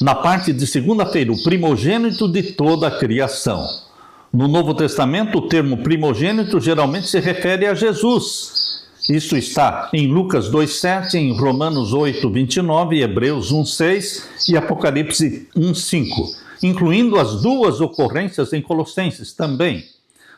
na parte de segunda-feira, o primogênito de toda a criação. No Novo Testamento, o termo primogênito geralmente se refere a Jesus. Isso está em Lucas 2,7, em Romanos 8,29, Hebreus 1,6 e Apocalipse 1,5, incluindo as duas ocorrências em Colossenses também.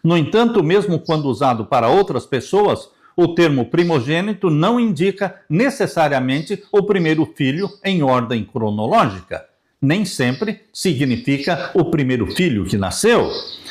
No entanto, mesmo quando usado para outras pessoas, o termo primogênito não indica necessariamente o primeiro filho em ordem cronológica. Nem sempre significa o primeiro filho que nasceu.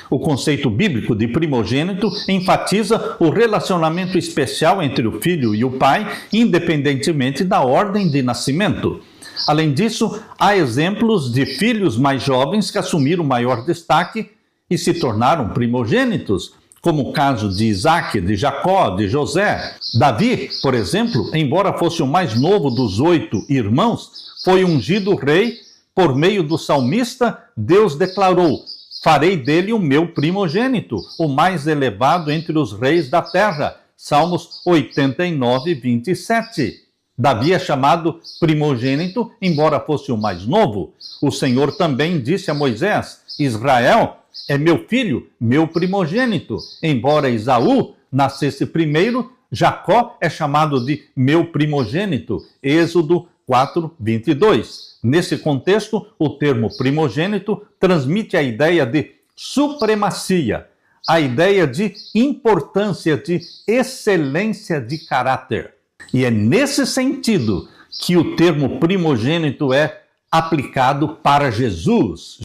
O conceito bíblico de primogênito enfatiza o relacionamento especial entre o filho e o pai, independentemente da ordem de nascimento. Além disso, há exemplos de filhos mais jovens que assumiram maior destaque e se tornaram primogênitos, como o caso de Isaac, de Jacó, de José. Davi, por exemplo, embora fosse o mais novo dos 8 irmãos, foi ungido rei por meio do salmista. Deus declarou: farei dele o meu primogênito, o mais elevado entre os reis da terra. Salmos 89, 27. Davi é chamado primogênito, embora fosse o mais novo. O Senhor também disse a Moisés: Israel é meu filho, meu primogênito. Embora Esaú nascesse primeiro, Jacó é chamado de meu primogênito. Êxodo 4, 22. Nesse contexto, o termo primogênito transmite a ideia de supremacia, a ideia de importância, de excelência de caráter. E é nesse sentido que o termo primogênito é aplicado para Jesus.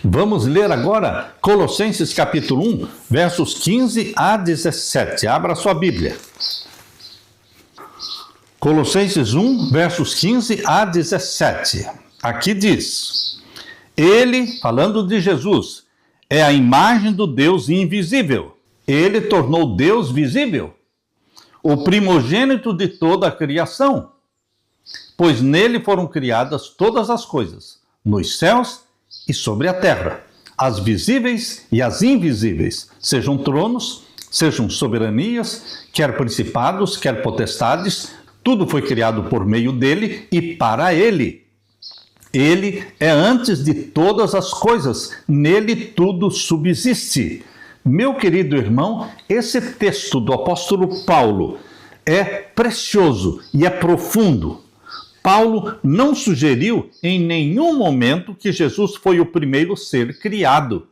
Vamos ler agora Colossenses capítulo 1, versos 15 a 17. Abra sua Bíblia. Colossenses 1, versos 15 a 17. Aqui diz: Ele, falando de Jesus, é a imagem do Deus invisível. Ele tornou Deus visível, o primogênito de toda a criação, pois nele foram criadas todas as coisas, nos céus e sobre a terra, as visíveis e as invisíveis, sejam tronos, sejam soberanias, quer principados, quer potestades, tudo foi criado por meio dele e para ele. Ele é antes de todas as coisas, nele tudo subsiste. Meu querido irmão, esse texto do apóstolo Paulo é precioso e é profundo. Paulo não sugeriu em nenhum momento que Jesus foi o primeiro ser criado.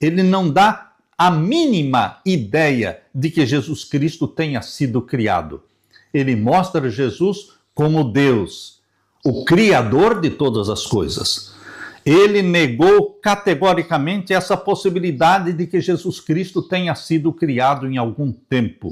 Ele não dá a mínima ideia de que Jesus Cristo tenha sido criado. Ele mostra Jesus como Deus, o Criador de todas as coisas. Ele negou categoricamente essa possibilidade de que Jesus Cristo tenha sido criado em algum tempo.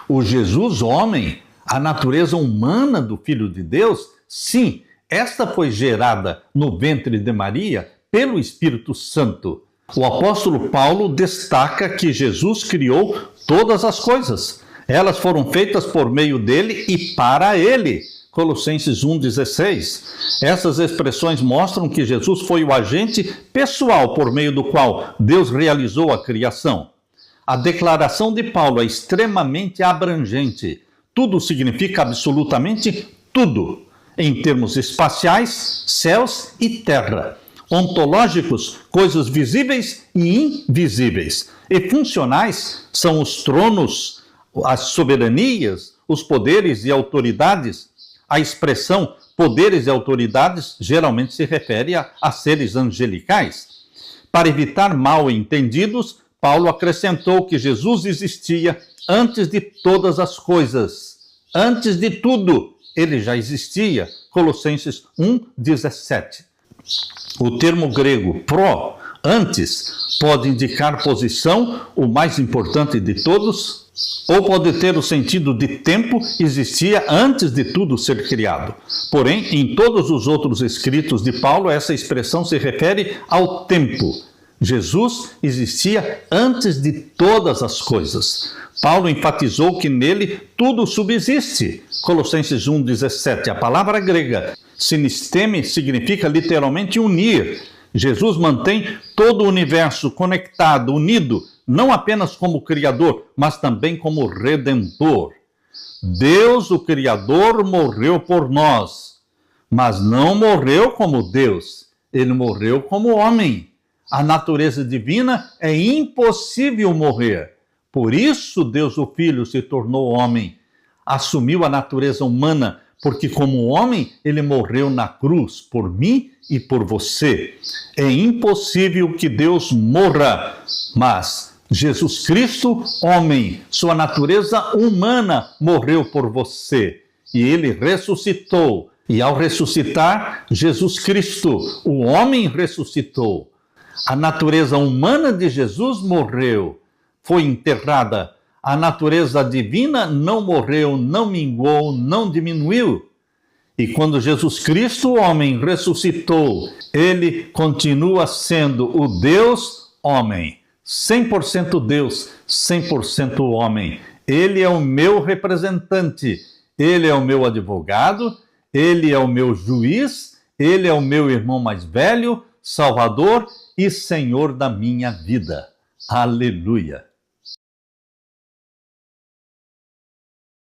O Jesus homem, a natureza humana do Filho de Deus, sim, esta foi gerada no ventre de Maria pelo Espírito Santo. O apóstolo Paulo destaca que Jesus criou todas as coisas. Elas foram feitas por meio dele e para ele. Colossenses 1,16. Essas expressões mostram que Jesus foi o agente pessoal por meio do qual Deus realizou a criação. A declaração de Paulo é extremamente abrangente. Tudo significa absolutamente tudo, em termos espaciais, céus e terra. Ontológicos, coisas visíveis e invisíveis. E funcionais são os tronos, as soberanias, os poderes e autoridades. A expressão poderes e autoridades geralmente se refere a seres angelicais. Para evitar mal entendidos, Paulo acrescentou que Jesus existia antes de todas as coisas. Antes de tudo, ele já existia. Colossenses 1,17. O termo grego pro, antes, pode indicar posição, o mais importante de todos, ou pode ter o sentido de tempo, existia antes de tudo ser criado. Porém, em todos os outros escritos de Paulo, essa expressão se refere ao tempo. Jesus existia antes de todas as coisas. Paulo enfatizou que nele tudo subsiste. Colossenses 1,17. A palavra grega sinisteme significa literalmente unir. Jesus mantém todo o universo conectado, unido, não apenas como Criador, mas também como Redentor. Deus, o Criador, morreu por nós, mas não morreu como Deus. ele morreu como homem. A natureza divina é impossível morrer. Por isso Deus o Filho se tornou homem, assumiu a natureza humana, porque como homem ele morreu na cruz por mim e por você. É impossível que Deus morra, mas Jesus Cristo, homem, sua natureza humana morreu por você e ele ressuscitou. E ao ressuscitar, Jesus Cristo, o homem, ressuscitou. A natureza humana de Jesus morreu, foi enterrada. A natureza divina não morreu, não minguou, não diminuiu. E quando Jesus Cristo, o homem, ressuscitou, ele continua sendo o Deus homem. 100% Deus, 100% homem. Ele é o meu representante, ele é o meu advogado, ele é o meu juiz, ele é o meu irmão mais velho, Salvador e Senhor da minha vida. Aleluia!